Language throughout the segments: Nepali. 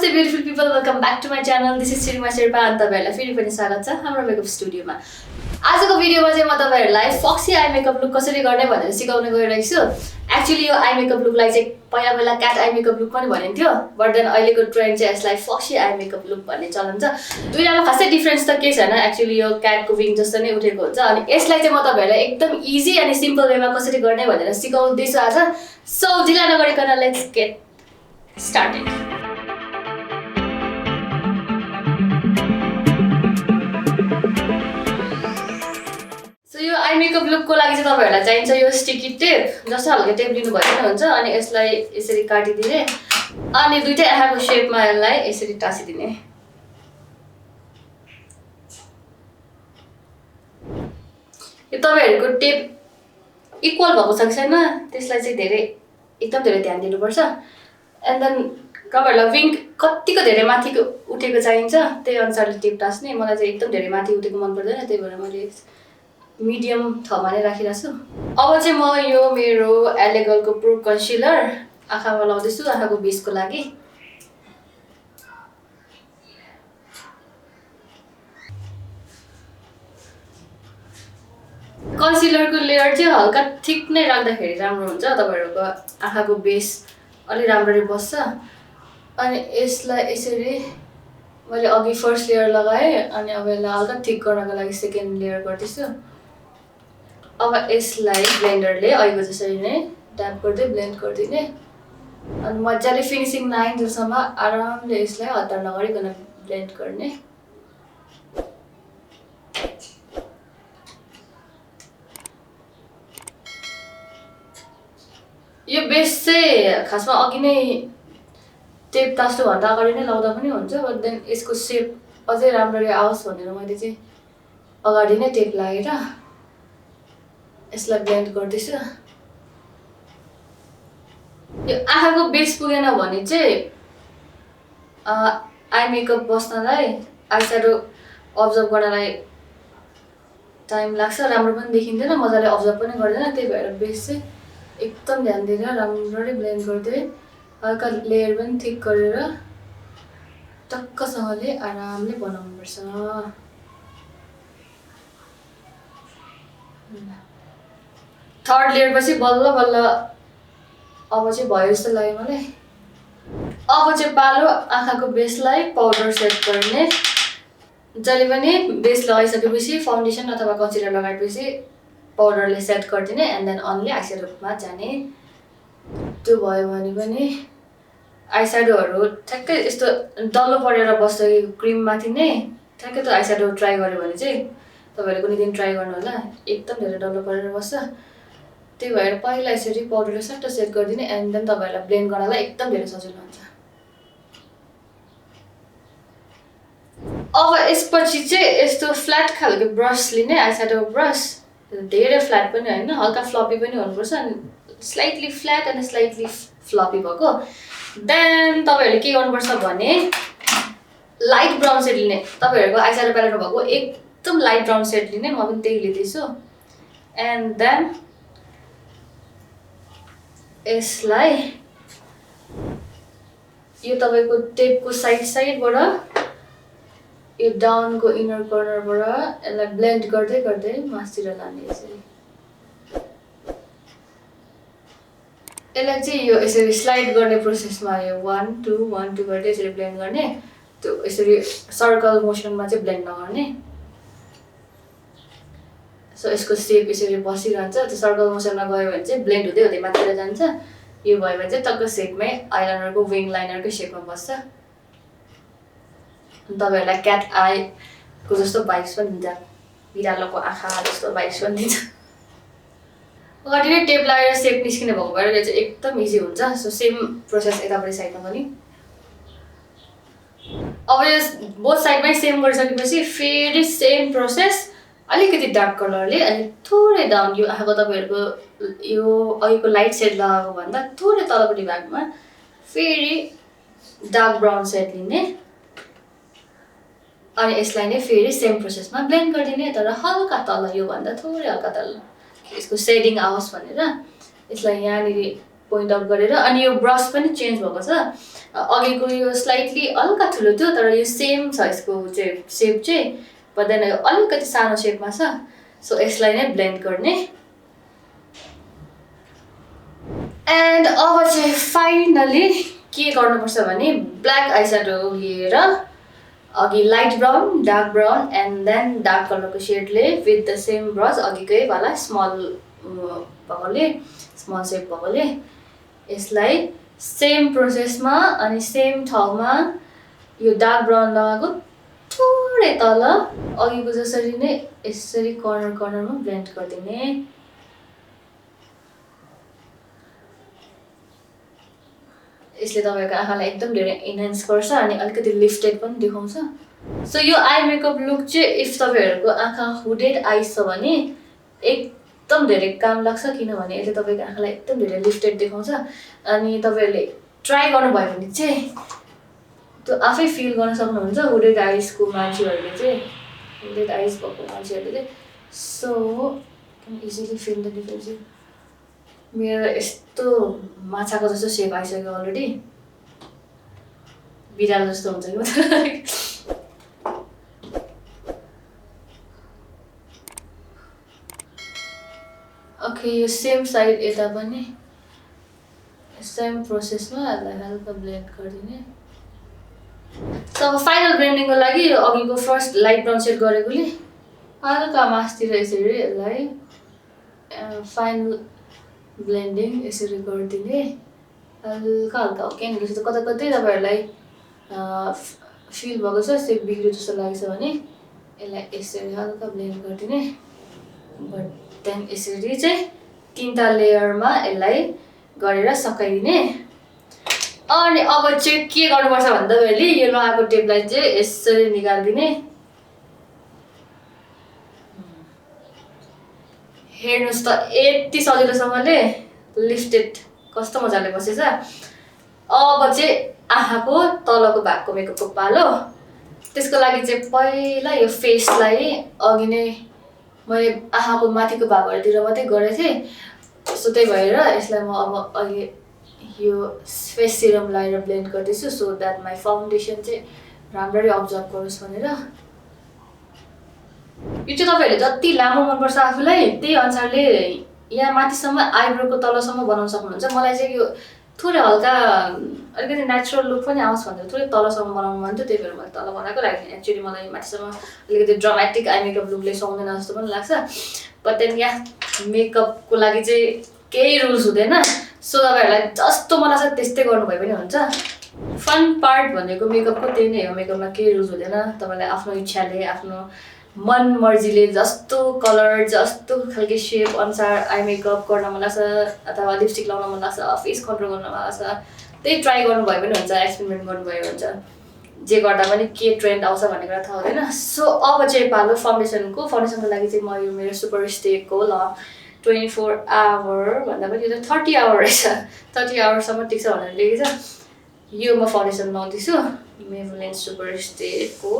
Namaste beautiful people, welcome back to my channel. This is Tsheringma Sherpa and तपाईहरुलाई फेरि पनि स्वागत छ हाम्रो मेकअप स्टुडियोमा। आजको भिडियोमा चाहिँ म तपाईहरुलाई फक्सी आई मेकअप लुक कसरी गर्ने भनेर सिकाउन गइरहेको छु। एक्चुअली यो आई मेकअप लुकलाई चाहिँ पहिला क्याट आई मेकअप लुक पनि भनिन्थ्यो, बट देन अहिलेको ट्रेन्ड चाहिँ यसलाई फक्सी आई मेकअप लुक भन्ने चलन छ। दुईटामा खासै डिफरेन्स त के छैन, एक्चुअली यो क्याटको विङ जस्तो नै उठेको हुन्छ अनि यसलाई चाहिँ म तपाईहरुलाई एकदम इजी अनि सिम्पल वेमा कसरी गर्ने भनेर सिकाउँदैछु आज। सो ढिला नगरिकन लेट्स गेट स्टार्टेड। यो आई मेकअप लुकको लागि चाहिँ तपाईहरुलाई चाहिन्छ यो स्टिकी टेप, जस्तो खालको टेप लिनु भयो भने हुन्छ अनि यसलाई यसरी काटिदिने अनि दुईटै आँखाको शेपमा यसलाई यसरी टाँसिदिने। यो तपाईहरुको टेप इक्वल भएको छ कि छैन त्यसलाई चाहिँ एकदम धेरै ध्यान दिनुपर्छ। एन्ड देन तपाईहरुलाई विङ कतिको धेरै माथिको उठेको चाहिन्छ त्यही अनुसारले टेप टाँस्ने। मलाई चाहिँ एकदम धेरै माथि उठेको मन पर्दैन, त्यही भएर मैले मिडियम ठाउँमा नै राखिरहेको छु। अब चाहिँ म यो मेरो एलेगलको प्रो कन्सिलर आँखामा लाउँदैछु आँखाको बेसको लागि। कन्सिलरको लेयर चाहिँ हल्का थिक नै राख्दाखेरि राम्रो हुन्छ, तपाईहरुको आँखाको बेस अलि राम्ररी बस्छ। अनि यसलाई यसरी मैले अघि फर्स्ट लेयर लगाएँ अनि अब यसलाई हल्का थिक गर्नको लागि सेकेन्ड लेयर गर्दैछु। अब यसलाई ब्लेन्डरले अहिलेको जसरी नै ट्याप गर्दै ब्लेन्ड गरिदिने अनि मजाले फिनिसिङ लाइन जसम्म आरामले यसलाई हतार नगरिकन ब्लेन्ड गर्ने। यो बेस चाहिँ खासमा अघि नै टेप टाँस्नु भन्दा अगाडि नै लाउँदा पनि हुन्छ, बट देन यसको सेप अझै राम्ररी आओस् भनेर मैले चाहिँ अगाडि नै टेप लगाएर यसलाई ब्लेन्ड गर्दैछु। यो आँखाको बेस पुगेन भने चाहिँ आई मेकअप बस्नलाई आई स्याडो अब्जर्भ गर्नलाई टाइम लाग्छ, राम्रो पनि देखिँदैन, मजाले अब्जर्भ पनि गर्दैन। त्यही भएर बेस चाहिँ एकदम ध्यान दिएर राम्ररी ब्लेन्ड गर्दै हल्का लेयर पनि थिक गरेर टक्कसँगले आरामले बनाउनुपर्छ। थर्ड लेयर पछि बल्ल बल्ल अब चाहिँ भयो जस्तो लाग्यो मलाई। अब चाहिँ पालो आँखाको बेसलाई पाउडर सेट गर्ने। जहिले पनि बेस लगाइसकेपछि फाउन्डेसन अथवा कन्सिलर लगाएपछि पाउडरले सेट गरिदिने एन्ड देन अन्ली आइस्याडोमा जाने। त्यो भयो भने पनि आइस्याडोहरू ठ्याक्कै यस्तो डल्लो परेर बस्छ कि क्रिममाथि नै ठ्याक्कै त्यो आइस्याडो ट्राई गर्यो भने चाहिँ तपाईहरुले कुनै दिन ट्राई गर्नु होला, एकदम धेरै डल्लो परेर बस्छ। त्यही भएर पहिला यसरी पाउडरले सट्ट सेट गरिदिने एन्ड देन तपाईहरुलाई ब्लेन्ड गर्नलाई एकदम धेरै सजिलो हुन्छ। अब यसपछि चाहिँ यस्तो फ्ल्याट खालको ब्रस लिने, आइस्याडो ब्रस, धेरै फ्ल्याट पनि होइन हल्का फ्लपी पनि हुनुपर्छ, अनि स्लाइटली फ्ल्याट अनि स्लाइटली फ्लपी भएको। देन तपाईहरुले के गर्नुपर्छ भने लाइट ब्राउन सेड लिने। तपाईहरुको आइस्याडो प्यालेटमा भएको एकदम लाइट ब्राउन सेड लिने, म पनि त्यही लिँदैछु। एन्ड देन यसलाई यो तपाईको टेपको साइडबाट यो डाउनको इनर कर्नरबाट यसलाई ब्लेन्ड गर्दै गर्दै मासतिर लाने। यसरी यसलाई चाहिँ यो यसरी स्लाइड गर्ने प्रोसेसमा यो 1 2 1 2 गर्दै यसरी ब्लेन्ड गर्ने। त्यो यसरी सर्कल मोसनमा चाहिँ ब्लेन्ड नगर्ने। सो यसको सेप यसरी बसिरहन्छ, त्यो सर्कल मोसनमा गयो भने चाहिँ ब्लेन्ड हुँदै हुँदै माथितिर जान्छ। यो भयो भने चाहिँ टक्क सेपमै आइलाइनरको विङ लाइनरको सेपमा बस्छ। तपाईहरुलाई क्याट आईको जस्तो भाइब्स पनि दिन्छ, बिरालोको आँखा जस्तो भाइब्स पनि दिन्छ। अगाडि नै टेप लगाएर सेप निस्किने भएको भएर यो चाहिँ एकदम इजी हुन्छ। सो सेम प्रोसेस यतापट्टि साइडमा पनि। अब यो बोथ साइडमै सेम गरिसकेपछि फेरि सेम प्रोसेस अलिकति डार्क कलरले अनि थोरै डाउन यो आँखाको तपाईहरुको यो अघिको लाइट सेड लगाएको भन्दा थोरै तलपट्टि भागमा फेरि डार्क ब्राउन सेड लिने अनि यसलाई नै फेरि सेम प्रोसेसमा ब्लेन्ड गरिदिने, तर हल्का तल यो भन्दा थोरै हल्का तल यसको सेडिङ आओस् भनेर यसलाई यहाँनिर पोइन्ट आउट गरेर अनि यो ब्रस पनि चेन्ज भएको छ अघिको यो स्लाइटली हल्का ठुलो थियो तर यो सेम साइजको चाहिँ सेप चाहिँ बट देन यो अलिकति सानो सेपमा छ सो यसलाई नै ब्लेन्ड गर्ने एन्ड अब चाहिँ फाइनली के गर्नुपर्छ भने ब्ल्याक आइस्याडो लिएर अघि light brown dark brown and then dark कलरको सेडले विथ द सेम ब्रस अघिकै वाला स्मल भएकोले स्मल सेप भएकोले यसलाई सेम प्रोसेसमा अनि सेम ठाउँमा यो डार्क ब्राउन लगाएको थोरै तल अघिको जसरी नै यसरी कर्नर कर्नरमा ब्लेन्ड गरिदिने यसले तपाईको आँखालाई एकदम धेरै इन्हान्स गर्छ अनि अलिकति लिफ्टेड पनि देखाउँछ सो यो आई मेकअप लुक चाहिँ इफ तपाईहरुको आँखा हुडेड आइज छ भने एकदम धेरै काम लाग्छ किनभने यसले तपाईको आँखालाई एकदम धेरै लिफ्टेड देखाउँछ अनि तपाईहरुले ट्राई गर्नुभयो भने चाहिँ त्यो आफै फिल गर्न सक्नुहुन्छ हुडेड आइजको मान्छेहरुले चाहिँ हुडेड आइज भएको मान्छेहरुले so can easily feel the difference मेरो यस्तो माछाको जस्तो सेप आइसक्यो अलरेडी बिरालो जस्तो हुन्छ कि ओके यो सेम साइड यता पनि सेम प्रोसेसमा यसलाई हल्का ब्लेन्ड गरिदिने सो फाइनल ब्लेन्डिङको लागि यो अघिको फर्स्ट लाइट ब्राउन सेड गरेकोले हल्का मास्तिर यसरी यसलाई फाइनल ब्लेन्डिङ यसरी गरिदिने हल्का हल्का ओके नि जस्तो कता कतै तपाईहरुलाई फिल भएको छ सेप बिग्रियो जस्तो लाग्छ भने यसलाई यसरी हल्का ब्लेन्ड गरिदिने बट देन यसरी चाहिँ तीनटा लेयरमा यसलाई गरेर सकाइदिने अनि अब चाहिँ के गर्नुपर्छ भन्दा तपाईहरुले यो लगाएको टेपलाई चाहिँ यसरी निकाल्दिने हेर्नुस् त यति सजिलोसँगले लिफ्टेड कस्तो मजाले बसेछ अब चाहिँ आँखाको तलको भागको मेकअपको पालो त्यसको लागि चाहिँ पहिला यो फेसलाई अघि नै मैले आँखाको माथिको भागहरुतिर मात्रै गरेको थिएँ सो त्यही भएर यसलाई म अब अहिले यो फेस सिरम लगाएर ब्लेन्ड गर्दैछु सो द्याट माई फाउन्डेसन चाहिँ राम्ररी अब्जर्भ गरोस् भनेर यो चाहिँ तपाईहरुले जति लामो मनपर्छ आफूलाई त्यही अनुसारले यहाँ माथिसम्म आइब्रोको तलसम्म बनाउन सक्नुहुन्छ मलाई चाहिँ यो थोरै हल्का अलिकति नेचुरल लुक पनि आओस् भनेर थोरै तलसम्म बनाउनु मन थियो त्यही भएर मैले तल बनाएको लागि एक्चुअली मलाई माथिसम्म अलिकति ड्रामेटिक आई मेकअप लुकले सुहाउँदैन जस्तो पनि लाग्छ बट देन यहाँ मेकअपको लागि चाहिँ केही रुल्स हुँदैन सो तपाईहरुलाई जस्तो मन लाग्छ त्यस्तै गर्नुभयो पनि हुन्छ फन पार्ट भनेको मेकअपको त्यही नै हो मेकअपमा केही रुल्स हुँदैन तपाईलाई आफ्नो इच्छाले आफ्नो मन मर्जीले जस्तो कलर जस्तो खालके सेप अनुसार आई मेकअप गर्न मन लाग्छ अथवा लिपस्टिक लगाउन मन लाग्छ फेस कन्ट्रोल गर्न मन लाग्छ त्यही ट्राई गर्नुभयो पनि हुन्छ एक्सपेरिमेन्ट गर्नुभयो हुन्छ जे गर्दा पनि के ट्रेन्ड आउँछ भन्ने कुरा थाहा हुँदैन सो अब चाहिँ पालो फाउन्डेसनको लागि चाहिँ म यो मेरो सुपर स्टेको ल 24 आवर भन्दा पनि यो त 30 आवर रहेछ 30 आवरसम्म टिक्छ भनेर लेखेको छ यो म फाउन्डेसन लाउँदैछु मेबेलिन सुपर स्टेको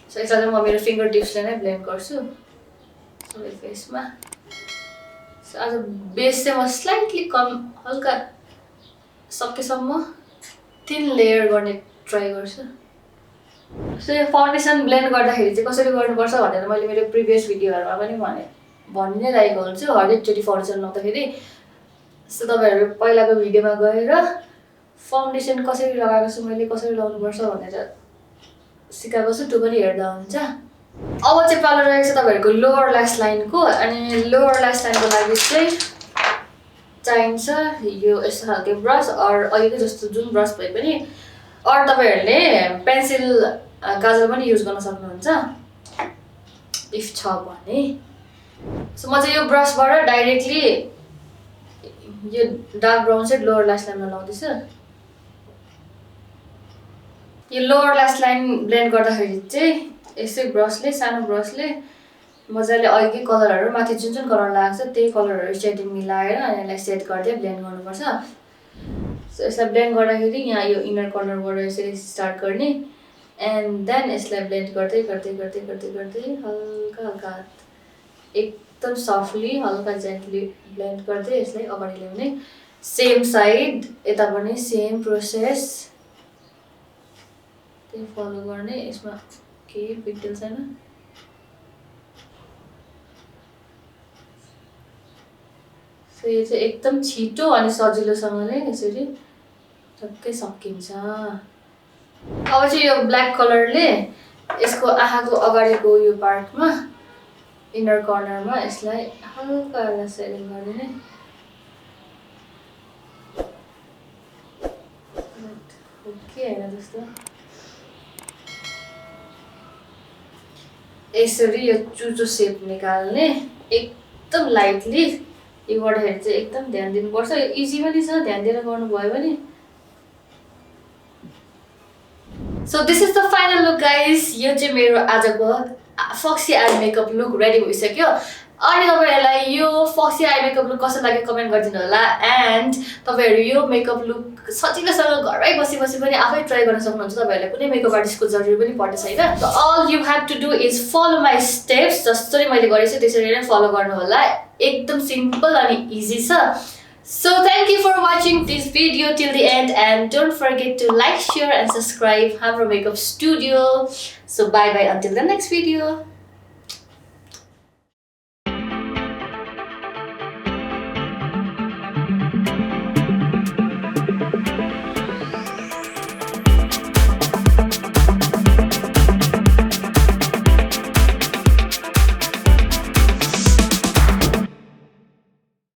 सो यसलाई चाहिँ म मेरो फिङ्गर टिप्सले नै ब्लेन्ड गर्छु सबै फेसमा सो आज बेस चाहिँ म स्लाइटली कम हल्का सकेसम्म थिन लेयर गर्ने ट्राई गर्छु सो यो फाउन्डेसन ब्लेन्ड गर्दाखेरि चाहिँ कसरी गर्नुपर्छ भनेर मैले मेरो प्रिभियस भिडियोहरुमा पनि भनि नै रहेको हुन्छु हरेकचोटि फाउन्डेसन लाउँदाखेरि सो तपाईहरु पहिलाको भिडियोमा गएर फाउन्डेसन कसरी लगाएको छु मैले कसरी लाउनुपर्छ भनेर सिकाएको छु त्यो पनि हेर्दा हुन्छ अब चाहिँ पालो रहेको छ तपाईहरुको लोअर ल्याश लाइनको अनि लोअर ल्याश लाइनको लागि चाहिँ चाहिन्छ यो यस्तो खालको ब्रस अघिको जस्तो जुन ब्रस भए पनि अरू तपाईहरुले पेन्सिल काजल पनि युज गर्न सक्नुहुन्छ इफ छ भने सो म चाहिँ यो ब्रसबाट डाइरेक्टली यो डार्क ब्राउन चाहिँ लोअर ल्याश लाइनमा लाउँदैछु यो लोअर ल्याश लाइन ब्लेन्ड गर्दाखेरि चाहिँ यसै ब्रसले सानो ब्रसले मजाले अघिकै कलरहरु माथि जुन जुन कलर लागेको छ त्यही कलरहरु सेडिङ मिलाएर अनि यसलाई सेट गर्दै ब्लेन्ड गर्नुपर्छ सो यसलाई ब्लेन्ड गर्दाखेरि यहाँ यो इनर कर्नरबाट यसरी स्टार्ट गर्ने एन्ड देन यसलाई ब्लेन्ड गर्दै गर्दै गर्दै गर्दै गर्दै हल्का हल्का एक एकदम सफ्टली हल्का जेन्टली ब्लेन्ड गर्दै यसलाई अगाडि ल्याउने सेम साइड यता पनि सेम प्रोसेस त्यही फलो गर्ने यसमा केही बिग डिल छैन सो यो चाहिँ एकदम छिटो अनि सजिलोसँगले यसरी टक्कै सकिन्छ अब चाहिँ यो ब्ल्याक कलरले यसको आँखाको अगाडिको यो पार्टमा इनर कर्नरमा यसलाई हल्का एउटा सेडिङ गरिदिने के होइन जस्तो यसरी यो चुचो सेप निकाल्ने एकदम लाइटली यो गर्दाखेरि चाहिँ एकदम ध्यान दिनुपर्छ यो इजी पनि छ ध्यान दिएर गर्नुभयो भने so this is the final look guys यो चाहिँ मेरो आजको फक्सी आई मेकअप लुक रेडी भइसक्यो अनि तपाईहरुलाई यो फक्सी आई मेकअप लुक कस्तो लाग्यो कमेन्ट गरिदिनु होला एन्ड तपाईहरु यो मेकअप लुक सजिलोसँग घरमै बसी बसी पनि आफै ट्राई गर्न सक्नुहुन्छ तपाईहरुलाई कुनै मेकअप आर्टिस्टको जरुरी पनि पर्दैन हैन so all you have to do is follow my steps जसरी मैले गरेको छु त्यसरी नै फलो गर्नु होला एकदम सिम्पल अनि इजी छ So thank you for watching this video till the end and don't forget to like, share and subscribe Hamro Makeup Studio. So bye bye until the next video.